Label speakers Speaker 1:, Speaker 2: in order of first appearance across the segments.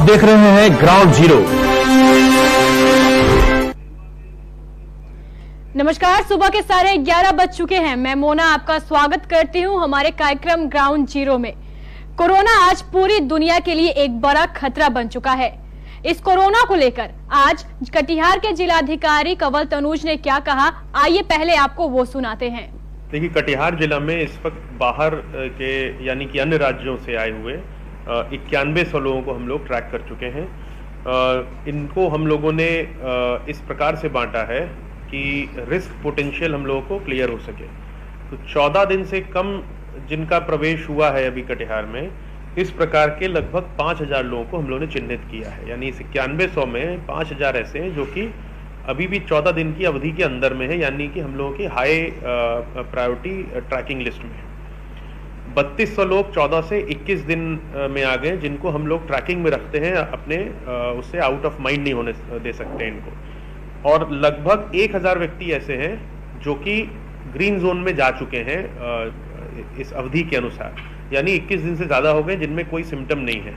Speaker 1: आप देख रहे हैं ग्राउंड जीरो।
Speaker 2: नमस्कार, सुबह के 11:30 बज चुके हैं। मैं मोना आपका स्वागत करती हूं हमारे कार्यक्रम ग्राउंड जीरो में। कोरोना आज पूरी दुनिया के लिए एक बड़ा खतरा बन चुका है। इस कोरोना को लेकर आज कटिहार के जिलाधिकारी कंवल तनुज ने क्या कहा, आइए पहले आपको वो सुनाते हैं।
Speaker 3: देखिए, कटिहार जिला में इस वक्त बाहर के यानी कि अन्य राज्यों से आए हुए 9100 लोगों को हम लोग ट्रैक कर चुके हैं। इनको हम लोगों ने इस प्रकार से बांटा है कि रिस्क पोटेंशियल हम लोगों को क्लियर हो सके। तो 14 दिन से कम जिनका प्रवेश हुआ है अभी कटिहार में, इस प्रकार के लगभग 5000 लोगों को हम लोगों ने चिन्हित किया है। यानी इस 9100 में 5000 ऐसे हैं जो कि अभी भी 14 दिन की अवधि के अंदर में है, यानी कि हम लोगों की हाई प्रायोरिटी ट्रैकिंग लिस्ट में है। 3200 लोग 14 से 21 दिन में आ गए, जिनको हम लोग ट्रैकिंग में रखते हैं, अपने उससे आउट ऑफ माइंड नहीं होने दे सकते इनको। और लगभग 1000 व्यक्ति ऐसे हैं जो कि ग्रीन जोन में जा चुके हैं इस अवधि के अनुसार, यानी 21 दिन से ज़्यादा हो गए जिनमें कोई सिम्टम नहीं है।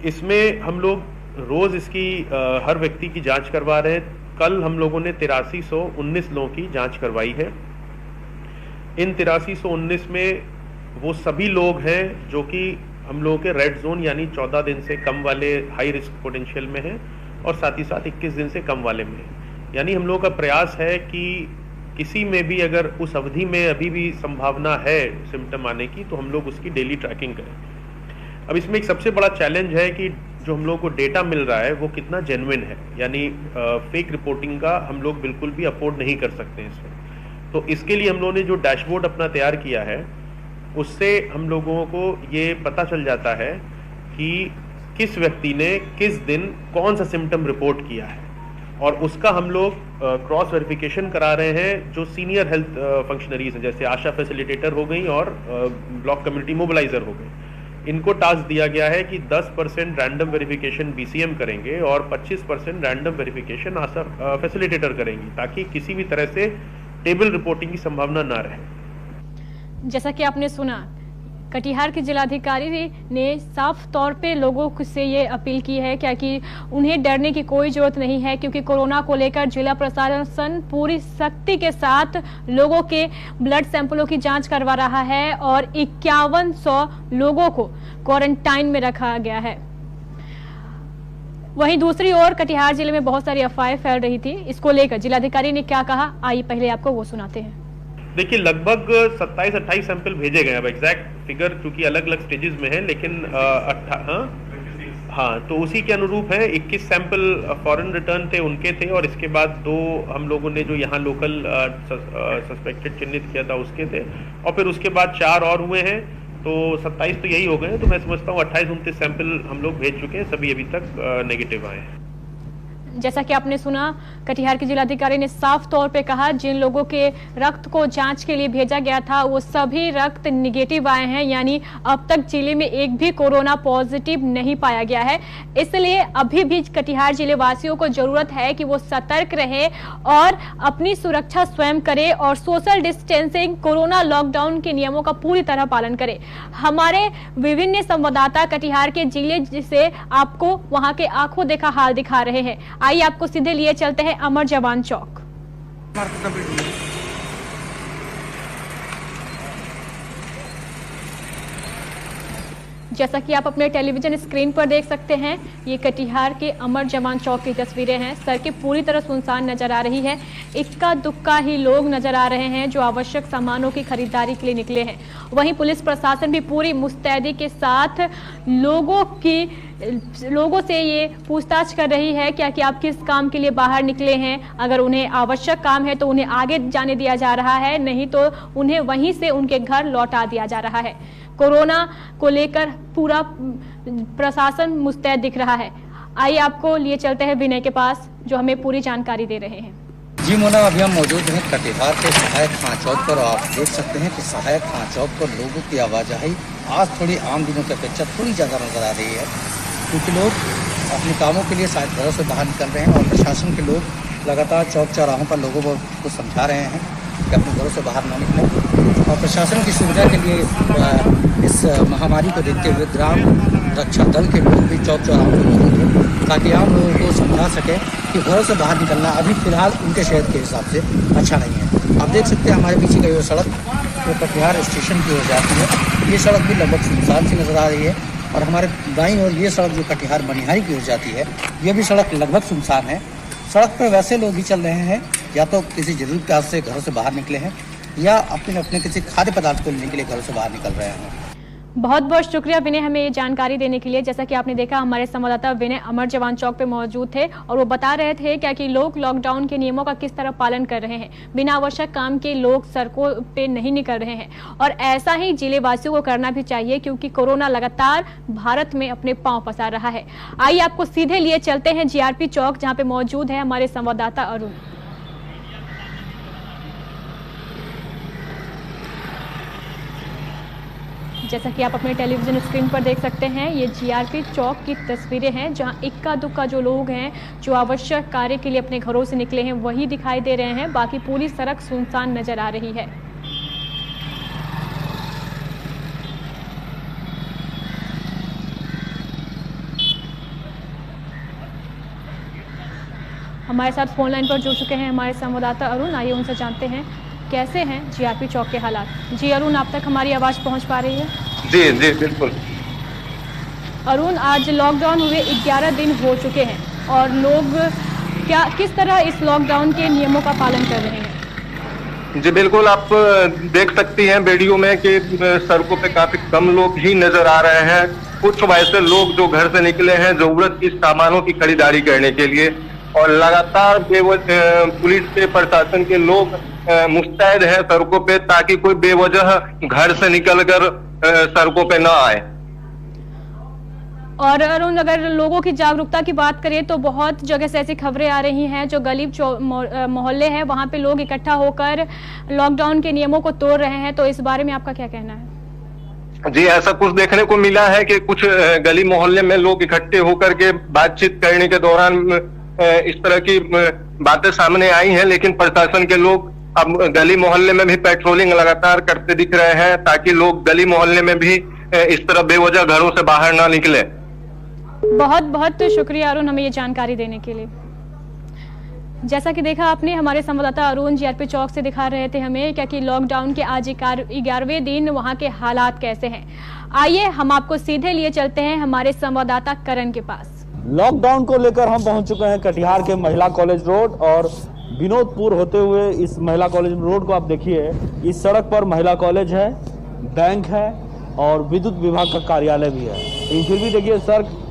Speaker 3: इसमें हम लोग रोज़ इसकी हर व्यक्ति की जांच करवा रहे हैं। कल हम लोगों ने 8319 लोगों की जांच करवाई है। इन 8319 में वो सभी लोग हैं जो कि हम लोगों के रेड जोन यानी 14 दिन से कम वाले हाई रिस्क पोटेंशियल में हैं, और साथ ही साथ 21 दिन से कम वाले में। यानी हम लोगों का प्रयास है कि किसी में भी अगर उस अवधि में अभी भी संभावना है सिम्टम आने की, तो हम लोग उसकी डेली ट्रैकिंग करें। अब इसमें एक सबसे बड़ा चैलेंज है कि जो हम लोगों को डेटा मिल रहा है वो कितना जेन्युइन है, यानी फेक रिपोर्टिंग का हम लोग बिल्कुल भी अफोर्ड नहीं कर सकते इसमें। तो इसके लिए हम लोगों ने जो डैशबोर्ड अपना तैयार किया है, उससे हम लोगों को ये पता चल जाता है कि किस व्यक्ति ने किस दिन कौन सा सिम्टम रिपोर्ट किया है, और उसका हम लोग क्रॉस वेरिफिकेशन करा रहे हैं। जो सीनियर हेल्थ फंक्शनरीज हैं, जैसे आशा फैसिलिटेटर हो गई और ब्लॉक कम्युनिटी मोबिलाइजर हो गई, इनको टास्क दिया गया है कि 10% रैंडम वेरिफिकेशन बीसीएम करेंगे और 25% रैंडम वेरिफिकेशन आशा फैसिलिटेटर करेंगी, ताकि किसी भी तरह से टेबल रिपोर्टिंग की संभावना ना रहे।
Speaker 2: जैसा कि आपने सुना, कटिहार के जिलाधिकारी ने साफ तौर पे लोगों से ये अपील की है कि उन्हें डरने की कोई जरूरत नहीं है, क्योंकि कोरोना को लेकर जिला प्रशासन पूरी सख्ती के साथ लोगों के ब्लड सैंपलों की जांच करवा रहा है और 5100 लोगों को क्वारंटाइन में रखा गया है। वहीं दूसरी ओर कटिहार जिले में बहुत सारी अफवाहें फैल रही थी। इसको लेकर जिलाधिकारी ने क्या कहा, आइए पहले आपको वो सुनाते हैं।
Speaker 3: देखिए, लगभग 27-28 सैंपल भेजे गए। अब एग्जैक्ट फिगर चूंकि अलग अलग स्टेजेस में है, लेकिन हाँ, तो उसी के अनुरूप है। 21 सैंपल फॉरेन रिटर्न थे, उनके थे, और इसके बाद 2 हम लोगों ने जो यहाँ लोकल सस्पेक्टेड चिन्हित किया था उसके थे, और फिर उसके बाद 4 और हुए हैं। तो 27 तो यही हो गए। तो मैं समझता हूँ 28-29 सैंपल हम लोग भेज चुके हैं, सभी अभी तक नेगेटिव आए हैं।
Speaker 2: जैसा कि आपने सुना, कटिहार के जिलाधिकारी ने साफ तौर पे कहा, जिन लोगों के रक्त को जांच के लिए भेजा गया था वो सभी रक्त निगेटिव आए हैं, यानी अब तक जिले में एक भी कोरोना पॉजिटिव नहीं पाया गया है। इसलिए अभी भी कटिहार जिले वासियों को जरूरत है कि वो सतर्क रहे और अपनी सुरक्षा स्वयं करे और सोशल डिस्टेंसिंग, कोरोना लॉकडाउन के नियमों का पूरी तरह पालन करे। हमारे विभिन्न संवाददाता कटिहार के जिले से आपको वहां के आंखों देखा हाल दिखा रहे हैं। आइए आपको सीधे लिए चलते हैं अमर जवान चौक। जैसा कि आप अपने टेलीविजन स्क्रीन पर देख सकते हैं, ये कटिहार के अमर जवान चौक की तस्वीरें हैं। सड़कें पूरी तरह सुनसान नजर आ रही है। इक्का दुक्का ही लोग नजर आ रहे हैं जो आवश्यक सामानों की खरीदारी के लिए निकले हैं। वहीं पुलिस प्रशासन भी पूरी मुस्तैदी के साथ लोगों से ये पूछताछ कर रही है कि आप किस काम के लिए बाहर निकले हैं। अगर उन्हें आवश्यक काम है तो उन्हें आगे जाने दिया जा रहा है, नहीं तो उन्हें वहीं से उनके घर लौटा दिया जा रहा है। कोरोना को लेकर पूरा प्रशासन मुस्तैद दिख रहा है। आइए आपको लिए चलते हैं विनय के पास, जो हमें पूरी जानकारी दे रहे हैं।
Speaker 4: जी मोना, अभी हम मौजूद हैं कटिहार के सहायक खां चौक पर। आप देख सकते हैं कि सहायक खां चौक पर लोगों की आवाजाही आज थोड़ी आम दिनों की अपेक्षा थोड़ी ज़्यादा नजर आ रही है, क्योंकि लोग अपने कामों के लिए शायद घरों से बाहर निकल रहे हैं और प्रशासन के लोग लगातार चौक चौराहों पर लोगों को समझा रहे हैं कि अपने घरों से बाहर ना निकलें। और प्रशासन की सुविधा के लिए इस महामारी को देखते हुए ग्राम रक्षा दल के लोग भी चौक चौराहों पर मौजूद हैं, ताकि आम लोगों को समझा सकें कि घरों से बाहर निकलना अभी फिलहाल उनके शहर के हिसाब से अच्छा नहीं है। आप देख सकते हैं हमारे पीछे का ये सड़क जो कटिहार स्टेशन की ओर जाती है, ये सड़क भी लगभग सुनसान सी नज़र आ रही है। और हमारे दाईं ओर ये सड़क जो कटिहार मनिहारी की ओर जाती है, ये भी सड़क लगभग सुनसान है। सड़क पर वैसे लोग ही चल रहे हैं, या तो किसी जरूरी काम से घरों से बाहर निकले हैं, या अपने किसी खाद्य पदार्थ को लेने के लिए घरों से बाहर निकल रहे हैं।
Speaker 2: बहुत बहुत शुक्रिया विनय हमें ये जानकारी देने के लिए। जैसा कि आपने देखा, हमारे संवाददाता विनय अमर जवान चौक पे मौजूद थे और वो बता रहे थे क्या कि लोग लॉकडाउन के नियमों का किस तरह पालन कर रहे हैं। बिना आवश्यक काम के लोग सड़कों पे नहीं निकल रहे हैं और ऐसा ही जिले वासियों को करना भी चाहिए, क्योंकि कोरोना लगातार भारत में अपने पांव पसार रहा है। आइए आपको सीधे लिए चलते हैं जीआरपी चौक, जहाँ पे मौजूद है हमारे संवाददाता अरुण। जैसा कि आप अपने टेलीविजन स्क्रीन पर देख सकते हैं, ये जीआरपी चौक की तस्वीरें हैं, जहां इक्का दुक्का जो लोग हैं जो आवश्यक कार्य के लिए अपने घरों से निकले हैं वही दिखाई दे रहे हैं। बाकी पूरी सड़क सुनसान नजर आ रही है। हमारे साथ फोन लाइन पर जुड़ चुके हैं हमारे संवाददाता अरुण। आइए उनसे जानते हैं कैसे हैं जीआरपी चौक के हालात। जी अरुण, आप तक हमारी आवाज पहुंच पा रही है?
Speaker 1: जी जी बिल्कुल।
Speaker 2: अरुण, आज लॉकडाउन हुए 11 दिन हो चुके हैं और लोग किस तरह इस लॉकडाउन के नियमों का पालन कर रहे हैं?
Speaker 1: जी बिल्कुल, आप देख सकती हैं वीडियो में कि सड़कों पे काफी कम लोग ही नजर आ रहे हैं। कुछ वैसे लोग जो घर से निकले हैं जरूरत की सामानों की खरीदारी करने के लिए, और लगातार पुलिस के प्रशासन के लोग मुस्तैद है सड़कों पे, ताकि कोई बेवजह घर से निकलकर सड़कों पे ना आए।
Speaker 2: और अरुण, अगर लोगों की जागरूकता की बात करें तो बहुत जगह से ऐसी खबरें आ रही हैं, जो गली मोहल्ले हैं वहां पे लोग इकट्ठा होकर लॉकडाउन के नियमों को तोड़ रहे हैं, तो इस बारे में आपका क्या कहना है?
Speaker 1: जी, ऐसा कुछ देखने को मिला है कि कुछ गली मोहल्ले में लोग इकट्ठे होकर के बातचीत करने के दौरान इस तरह की बातें सामने आई हैं, लेकिन प्रशासन के लोग अब गली मोहल्ले में भी पेट्रोलिंग लगातार करते दिख रहे हैं, ताकि लोग गली मोहल्ले में भी इस तरह बेवजह घरों से बाहर ना निकले।
Speaker 2: बहुत बहुत शुक्रिया अरुण हमें ये जानकारी देने के लिए। जैसा कि देखा आपने, हमारे संवाददाता अरुण जीआरपी चौक से दिखा रहे थे हमें क्या कि लॉकडाउन के आज 11वें दिन वहां के हालात कैसे हैं। आइए हम आपको सीधे लिए चलते हैं हमारे संवाददाता करण के पास।
Speaker 5: लॉकडाउन को लेकर हम पहुंच चुके हैं कटिहार के महिला कॉलेज रोड, और विनोदपुर होते हुए इस महिला कॉलेज रोड को आप देखिए। इस सड़क पर महिला कॉलेज है, बैंक है और विद्युत विभाग का कार्यालय भी है, लेकिन फिर भी देखिए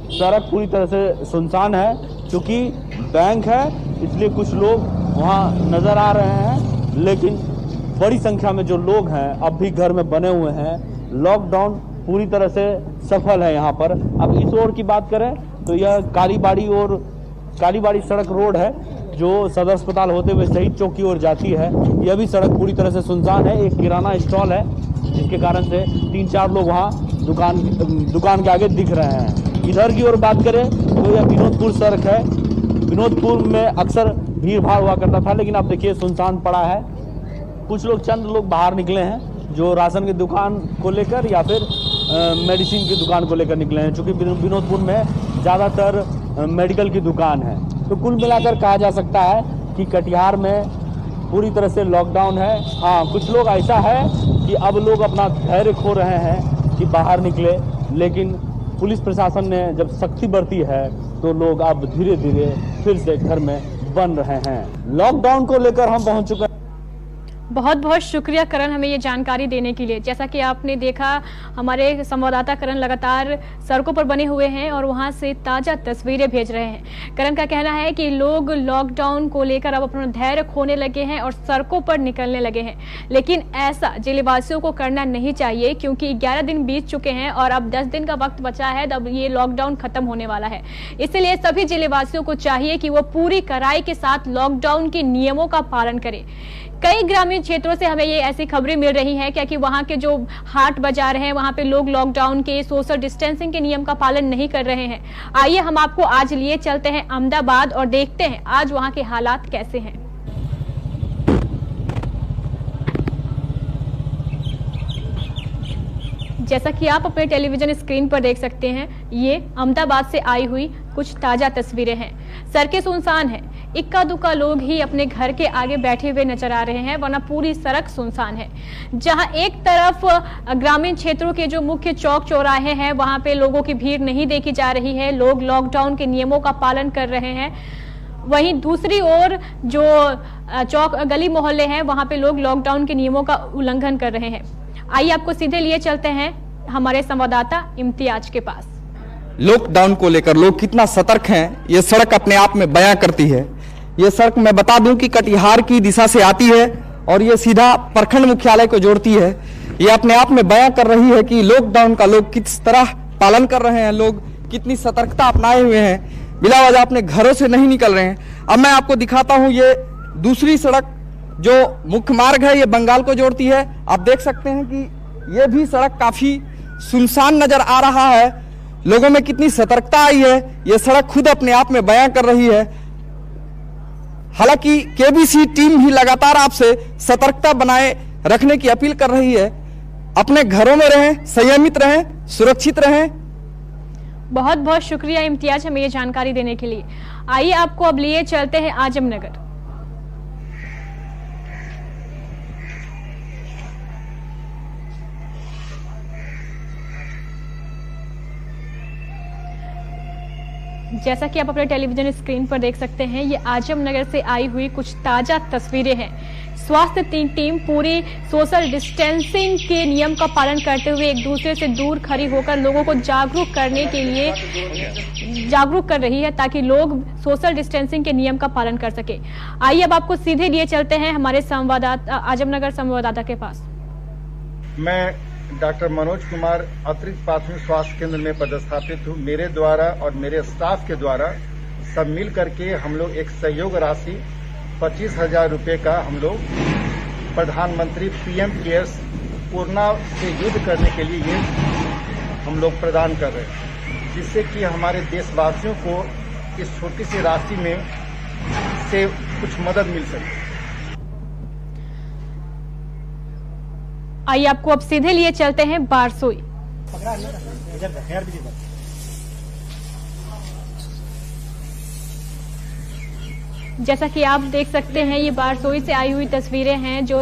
Speaker 5: सड़क पूरी तरह से सुनसान है। क्योंकि बैंक है इसलिए कुछ लोग वहाँ नजर आ रहे हैं, लेकिन बड़ी संख्या में जो लोग हैं अब भी घर में बने हुए हैं। लॉकडाउन पूरी तरह से सफल है यहाँ पर। अब इस ओर की बात करें तो यह कालीबाड़ी सड़क रोड है, जो सदर अस्पताल होते हुए शहीद चौक की ओर जाती है। यह भी सड़क पूरी तरह से सुनसान है। एक किराना स्टॉल है जिसके कारण से 3-4 लोग वहाँ दुकान के आगे दिख रहे हैं। इधर की ओर बात करें तो यह विनोदपुर सड़क है। विनोदपुर में अक्सर भीड़ भाड़ हुआ करता था, लेकिन अब देखिए सुनसान पड़ा है। कुछ लोग चंद लोग बाहर निकले हैं, जो राशन की दुकान को लेकर या फिर मेडिसिन की दुकान को लेकर निकले हैं, चूँकि विनोदपुर में ज़्यादातर मेडिकल की दुकान है। तो कुल मिलाकर कहा जा सकता है कि कटिहार में पूरी तरह से लॉकडाउन है। हाँ, कुछ लोग ऐसा है कि अब लोग अपना धैर्य खो रहे हैं कि बाहर निकले, लेकिन पुलिस प्रशासन ने जब सख्ती बरती है तो लोग अब धीरे धीरे फिर से घर में बन रहे हैं। लॉकडाउन को लेकर हम पहुंच चुके हैं।
Speaker 2: बहुत बहुत शुक्रिया करण हमें ये जानकारी देने के लिए। जैसा कि आपने देखा, हमारे संवाददाता करण लगातार सड़कों पर बने हुए हैं और वहां से ताजा तस्वीरें भेज रहे हैं। करण का कहना है कि लोग लॉकडाउन को लेकर अब अपना धैर्य खोने लगे हैं और सड़कों पर निकलने लगे हैं, लेकिन ऐसा जिलेवासियों को करना नहीं चाहिए, क्योंकि 11 दिन बीत चुके हैं और अब 10 दिन का वक्त बचा है, तब ये लॉकडाउन खत्म होने वाला है। इसलिए सभी जिलेवासियों को चाहिए कि वो पूरी कड़ाई के साथ लॉकडाउन के नियमों का पालन करें। कई ग्रामीण क्षेत्रों से हमें ये ऐसी खबरें मिल रही हैं क्या कि वहां के जो हाट बाजार हैं वहां पे लोग लॉकडाउन के सोशल डिस्टेंसिंग के नियम का पालन नहीं कर रहे हैं। आइए हम आपको आज लिए चलते हैं अहमदाबाद और देखते हैं आज वहां के हालात कैसे हैं। जैसा कि आप अपने टेलीविजन स्क्रीन पर देख सकते हैं, ये अहमदाबाद से आई हुई कुछ ताजा तस्वीरें हैं। सड़कें सुनसान है, इक्का दुक्का लोग ही अपने घर के आगे बैठे हुए नजर आ रहे हैं, वरना पूरी सड़क सुनसान है। जहां एक तरफ ग्रामीण क्षेत्रों के जो मुख्य चौक चौराहे हैं, वहां पे लोगों की भीड़ नहीं देखी जा रही है, लोग लॉकडाउन के नियमों का पालन कर रहे हैं। वहीं दूसरी ओर जो चौक गली मोहल्ले हैं, वहां पे लोग लॉकडाउन के नियमों का उल्लंघन कर रहे हैं। आइए आपको सीधे लिए चलते हैं हमारे संवाददाता इम्तियाज के पास।
Speaker 6: लॉकडाउन को लेकर लोग कितना सतर्क हैं, ये सड़क अपने आप में बयां करती है। ये सड़क मैं बता दूं कि कटिहार की दिशा से आती है और ये सीधा प्रखंड मुख्यालय को जोड़ती है। ये अपने आप में बयां कर रही है कि लॉकडाउन का लोग किस तरह पालन कर रहे हैं, लोग कितनी सतर्कता अपनाए हुए हैं, बिला वजह अपने घरों से नहीं निकल रहे हैं। अब मैं आपको दिखाता हूँ ये दूसरी सड़क जो मुख्य मार्ग है, ये बंगाल को जोड़ती है। आप देख सकते हैं कि ये भी सड़क काफी सुनसान नजर आ रहा है। लोगों में कितनी सतर्कता आई है, ये सड़क खुद अपने आप में बयां कर रही है। हालांकि केबीसी टीम भी लगातार आपसे सतर्कता बनाए रखने की अपील कर रही है। अपने घरों में रहें, संयमित रहें, सुरक्षित रहें।
Speaker 2: बहुत बहुत शुक्रिया इम्तियाज हमें ये जानकारी देने के लिए। आइए आपको अब लिए चलते हैं आजमनगर। जैसा कि आप अपने टेलीविजन स्क्रीन पर देख सकते हैं, ये आजमनगर से आई हुई कुछ ताजा तस्वीरें हैं। स्वास्थ्य टीम पूरी सोशल डिस्टेंसिंग के नियम का पालन करते हुए एक दूसरे से दूर खड़ी होकर लोगों को जागरूक करने के लिए जागरूक कर रही है, ताकि लोग सोशल डिस्टेंसिंग के नियम का पालन कर सके। आइए अब आपको सीधे लिए चलते हैं हमारे संवाददाता आजमनगर संवाददाता के पास।
Speaker 7: मैं डॉक्टर मनोज कुमार अतिरिक्त प्राथमिक स्वास्थ्य केंद्र में पदस्थापित हूँ। मेरे द्वारा और मेरे स्टाफ के द्वारा सब मिल करके हम लोग एक सहयोग राशि 25,000 रुपये का हम लोग प्रधानमंत्री PM केयर्स कोरोना से युद्ध करने के लिए ये हम लोग प्रदान कर रहे हैं, जिससे कि हमारे देशवासियों को इस छोटी सी राशि में से कुछ मदद मिल सके।
Speaker 2: आइए आपको अब सीधे लिए चलते हैं बारसोई। जैसा कि आप देख सकते हैं, ये बारसोई से आई हुई तस्वीरें हैं। जो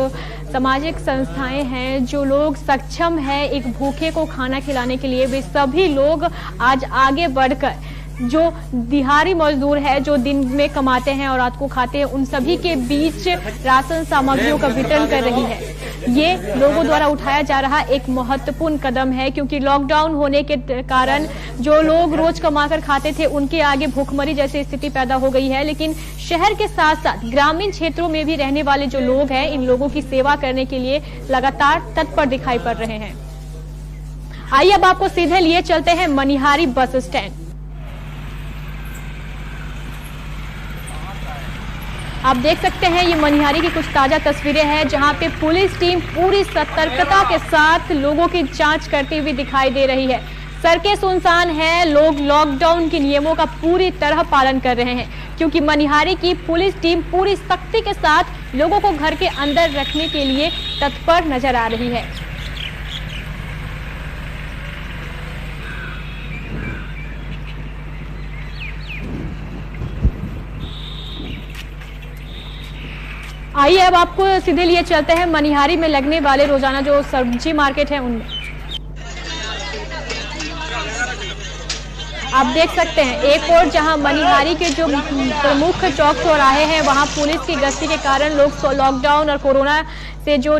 Speaker 2: सामाजिक संस्थाएं हैं, जो लोग सक्षम हैं एक भूखे को खाना खिलाने के लिए, वे सभी लोग आज आगे बढ़कर जो दिहाड़ी मजदूर है, जो दिन में कमाते हैं और रात को खाते हैं, उन सभी के बीच राशन सामग्रियों का वितरण कर रही है। ये लोगों द्वारा उठाया जा रहा एक महत्वपूर्ण कदम है, क्योंकि लॉकडाउन होने के कारण जो लोग रोज कमाकर खाते थे, उनके आगे भूखमरी जैसी स्थिति पैदा हो गई है। लेकिन शहर के साथ साथ ग्रामीण क्षेत्रों में भी रहने वाले जो लोग हैं, इन लोगों की सेवा करने के लिए लगातार तत्पर दिखाई पड़ रहे हैं। आइए अब आपको सीधे लिए चलते हैं मनिहारी बस स्टैंड। आप देख सकते हैं, ये मनिहारी की कुछ ताजा तस्वीरें हैं, जहां पे पुलिस टीम पूरी सतर्कता के साथ लोगों की जांच करती हुई दिखाई दे रही है। सड़कें सुनसान हैं, लोग लॉकडाउन के नियमों का पूरी तरह पालन कर रहे हैं, क्योंकि मनिहारी की पुलिस टीम पूरी सख्ती के साथ लोगों को घर के अंदर रखने के लिए तत्पर नजर आ रही है। आइए अब आपको सीधे लिए चलते हैं मनिहारी में लगने वाले रोजाना जो सब्जी मार्केट है उनमें। आप देख सकते हैं, एक और जहां मनिहारी के जो प्रमुख चौक चौराहे हैं, वहां पुलिस की गश्ती के कारण लोग लॉकडाउन और कोरोना से जो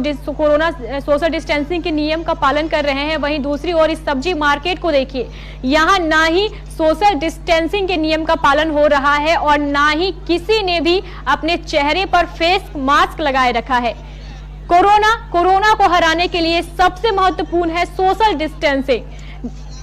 Speaker 2: सोशल डिस्टेंसिंग के नियम का पालन कर रहे हैं। वहीं दूसरी ओर इस सब्जी मार्केट को देखिए, यहाँ ना ही सोशल डिस्टेंसिंग के नियम का पालन हो रहा है और ना ही किसी ने भी अपने चेहरे पर फेस मास्क लगाए रखा है। कोरोना को हराने के लिए सबसे महत्वपूर्ण है सोशल डिस्टेंसिंग।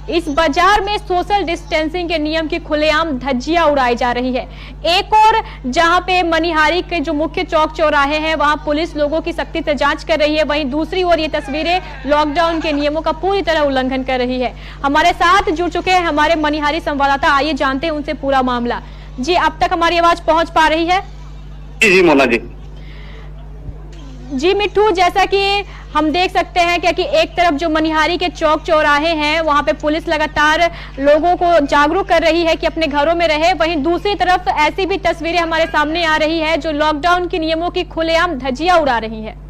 Speaker 2: इस बाजार में सोशल डिस्टेंसिंग के नियम की खुलेआम धज्जियां उड़ाई जा रही है। एक और जहां पे मनिहारी के जो मुख्य चौक चौराहे हैं, वहां पुलिस लोगों की सख्ती से जांच कर रही है। वहीं दूसरी ओर ये तस्वीरें लॉकडाउन के नियमों का पूरी तरह उल्लंघन कर रही है। हमारे साथ जुड़ चुके हैं हमारे मनिहारी संवाददाता, आइए जानते हैं उनसे पूरा मामला। जी, अब तक हमारी आवाज पहुंच पा रही है?
Speaker 8: जी मोना जी।
Speaker 2: जी मिट्ठू, जैसा कि हम देख सकते हैं कि एक तरफ जो मनिहारी के चौक चौराहे हैं वहां पे पुलिस लगातार लोगों को जागरूक कर रही है कि अपने घरों में रहे, वहीं दूसरी तरफ ऐसी भी तस्वीरें हमारे सामने आ रही है जो लॉकडाउन के नियमों की खुलेआम धज्जियां उड़ा रही है।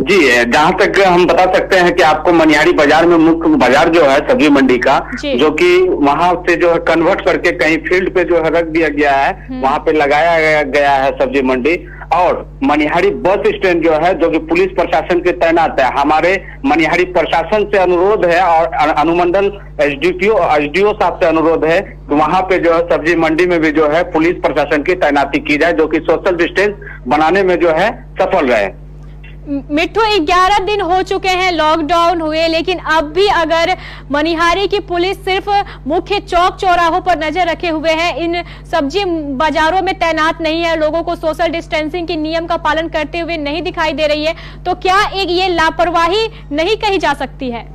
Speaker 8: जी, जहाँ तक हम बता सकते हैं कि आपको मनिहारी बाजार में मुख्य बाजार जो है सब्जी मंडी का, जो कि वहां से जो है कन्वर्ट करके कहीं फील्ड पे जो है रख दिया गया है, वहां पे लगाया गया है सब्जी मंडी। और मनिहारी बस स्टैंड जो है, जो कि पुलिस प्रशासन के तैनात है, हमारे मनिहारी प्रशासन से अनुरोध है और अनुमंडल एसडीओ साहब से अनुरोध है कि वहां पे जो है सब्जी मंडी में भी जो है पुलिस प्रशासन की तैनाती की जाए, जो कि सोशल डिस्टेंस बनाने में जो है सफल रहे।
Speaker 2: मिट्ठू, 11 दिन हो चुके हैं लॉकडाउन हुए, लेकिन अब भी अगर मनिहारी की पुलिस सिर्फ मुख्य चौक चौराहों पर नजर रखे हुए है, इन सब्जी बाजारों में तैनात नहीं है, लोगों को सोशल डिस्टेंसिंग के नियम का पालन करते हुए नहीं दिखाई दे रही है, तो क्या ये लापरवाही नहीं कही जा सकती है?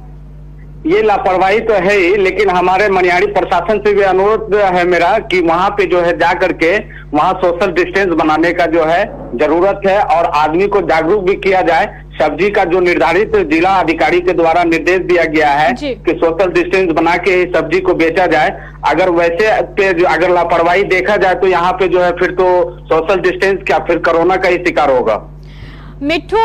Speaker 8: ये लापरवाही तो है ही, लेकिन हमारे मनिहारी प्रशासन से भी अनुरोध है मेरा कि वहां पे जो है जा करके वहां सोशल डिस्टेंस बनाने का जो है जरूरत है और आदमी को जागरूक भी किया जाए। सब्जी का जो निर्धारित जिला अधिकारी के द्वारा निर्देश दिया गया है कि सोशल डिस्टेंस बना के ही सब्जी को बेचा जाए, अगर वैसे पे अगर लापरवाही देखा जाए तो यहाँ पे जो है फिर तो सोशल डिस्टेंस क्या, फिर कोरोना का ही शिकार होगा।
Speaker 2: मिट्ठू,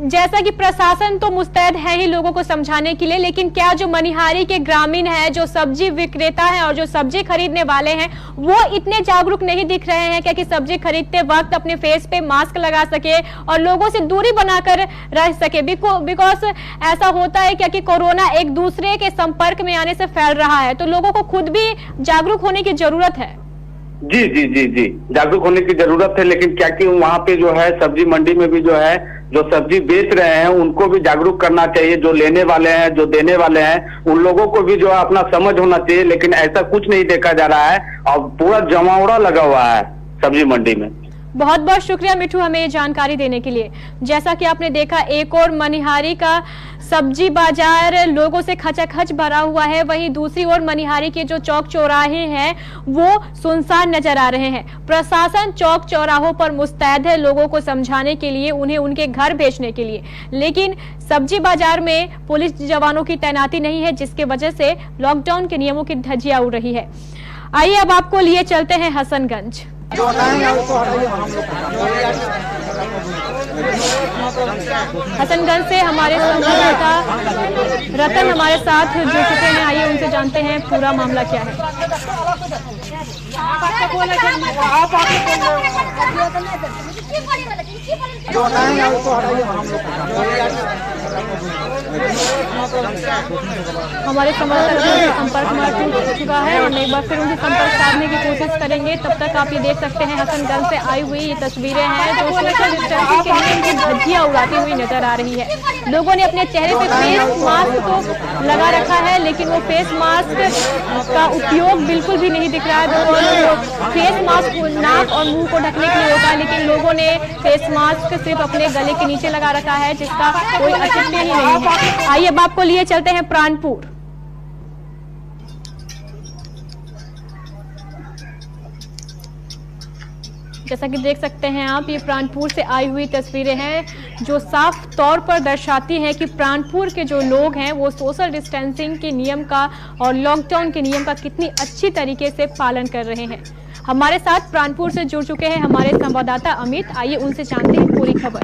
Speaker 2: जैसा कि प्रशासन तो मुस्तैद है ही लोगों को समझाने के लिए, लेकिन क्या जो मनिहारी के ग्रामीण है, जो सब्जी विक्रेता है और जो सब्जी खरीदने वाले हैं, वो इतने जागरूक नहीं दिख रहे हैं क्या कि सब्जी खरीदते वक्त अपने फेस पे मास्क लगा सके और लोगों से दूरी बनाकर रह सके? बिकॉज ऐसा होता है क्या कि कोरोना एक दूसरे के संपर्क में आने से फैल रहा है, तो लोगों को खुद भी जागरूक होने की जरूरत है।
Speaker 8: जी जी जी जी, जागरूक होने की जरूरत है, लेकिन क्या कि वहाँ पे जो है सब्जी मंडी में भी जो है जो सब्जी बेच रहे हैं उनको भी जागरूक करना चाहिए, जो लेने वाले हैं, जो देने वाले हैं, उन लोगों को भी जो है अपना समझ होना चाहिए, लेकिन ऐसा कुछ नहीं देखा जा रहा है और पूरा जमावड़ा लगा हुआ है सब्जी मंडी में।
Speaker 2: बहुत बहुत शुक्रिया मिट्ठू हमें ये जानकारी देने के लिए। जैसा कि आपने देखा, एक और मनिहारी का सब्जी बाजार लोगों से खचाखच भरा हुआ है, वहीं दूसरी ओर मनिहारी के जो चौक चौराहे हैं वो सुनसान नजर आ रहे हैं। प्रशासन चौक चौराहों पर मुस्तैद है लोगों को समझाने के लिए, उन्हें उनके घर भेजने के लिए, लेकिन सब्जी बाजार में पुलिस जवानों की तैनाती नहीं है, जिसके वजह से लॉकडाउन के नियमों की धज्जियां उड़ रही है। आइए अब आपको लिए चलते हैं हसनगंज। हसनगंज से हमारे संवाददाता रतन हमारे साथ जुड़ चुके हैं, आइए उनसे जानते हैं पूरा मामला क्या है। हमारे संवाददाता संपर्क में टूट चुका है और एक बार फिर उनसे संपर्क साधने की कोशिश करेंगे। तब तक आप ये देख सकते हैं हसनगंज से आई हुई ये तस्वीरें हैं जो सोशल डिस्टेंसिंग के नियम की धज्जियां उड़ाती हुई नजर आ रही है। लोगों ने अपने चेहरे पे फेस मास्क तो लगा रखा है, लेकिन वो फेस मास्क का उपयोग बिल्कुल भी नहीं दिख रहा है। फेस मास्क नाक और मुंह को ढकने के लिए होता है, लेकिन लोगों ने फेस मास्क सिर्फ अपने गले के नीचे लगा रखा है, जिसका कोई औचित्य ही नहीं है। आइए अब आपको लिए चलते हैं प्राणपुर। जैसा कि देख सकते हैं आप, ये प्राणपुर से आई हुई तस्वीरें हैं जो साफ तौर पर दर्शाती हैं कि प्राणपुर के जो लोग हैं वो सोशल डिस्टेंसिंग के नियम का और लॉकडाउन के नियम का कितनी अच्छी तरीके से पालन कर रहे हैं। हमारे साथ प्राणपुर से जुड़ चुके हैं हमारे संवाददाता अमित, आइए उनसे जानते हैं पूरी खबर।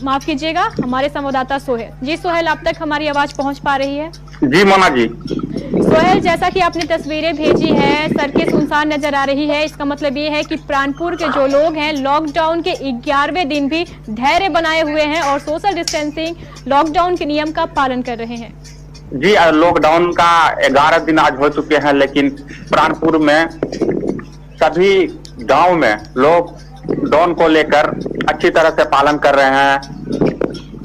Speaker 2: माफ कीजिएगा, हमारे संवाददाता सोहेल। जी सोहेल, अब तक हमारी आवाज पहुंच पा रही है?
Speaker 8: जी मोना जी।
Speaker 2: सोहेल, जैसा कि आपने तस्वीरें भेजी है, सड़कें सुनसान नजर आ रही है, इसका मतलब ये है कि प्राणपुर के जो लोग हैं लॉकडाउन के 11वें दिन भी धैर्य बनाए हुए हैं और सोशल डिस्टेंसिंग लॉकडाउन के नियम का पालन कर रहे हैं।
Speaker 8: जी, लॉकडाउन का 11 दिन आज हो चुके हैं, लेकिन प्राणपुर में सभी गांव में लोग लॉकडाउन को लेकर अच्छी तरह से पालन कर रहे हैं,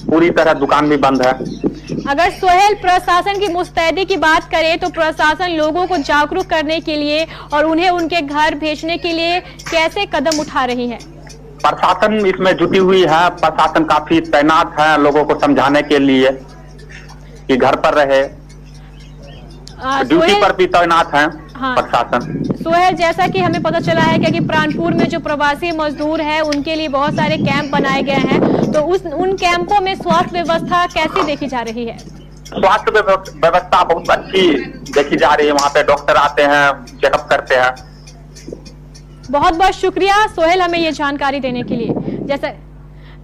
Speaker 8: पूरी तरह दुकान भी बंद है।
Speaker 2: अगर सोहेल प्रशासन की मुस्तैदी की बात करें तो प्रशासन लोगों को जागरूक करने के लिए और उन्हें उनके घर भेजने के लिए कैसे कदम उठा रही है?
Speaker 8: प्रशासन इसमें जुटी हुई है, प्रशासन काफी तैनात है लोगों को समझाने के लिए कि घर पर रहे, ड्यूटी पर भी तैनात हैं।
Speaker 9: प्रशासन।
Speaker 2: सोहेल, जैसा कि हमें पता चला है कि प्राणपुर में जो प्रवासी मजदूर है उनके लिए बहुत सारे कैंप बनाए गए हैं, तो उन कैंपों में स्वास्थ्य व्यवस्था कैसी देखी जा रही है?
Speaker 9: स्वास्थ्य व्यवस्था बहुत अच्छी देखी जा रही है। वहाँ पे डॉक्टर आते हैं, चेकअप करते हैं।
Speaker 2: बहुत बहुत शुक्रिया सोहेल हमें ये जानकारी देने के लिए।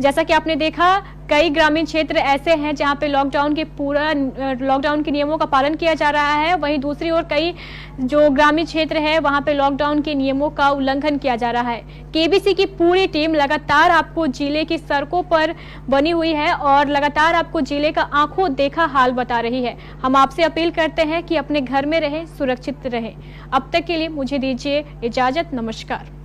Speaker 2: जैसा कि आपने देखा, कई ग्रामीण क्षेत्र ऐसे हैं जहां पे लॉकडाउन के नियमों का पालन किया जा रहा है, वहीं दूसरी ओर कई जो ग्रामीण क्षेत्र है वहां पे लॉकडाउन के नियमों का उल्लंघन किया जा रहा है। केबीसी की पूरी टीम लगातार आपको जिले की सड़कों पर बनी हुई है और लगातार आपको जिले का आंखों देखा हाल बता रही है। हम आपसे अपील करते हैं कि अपने घर में रहें, सुरक्षित रहें। अब तक के लिए मुझे दीजिए इजाजत। नमस्कार।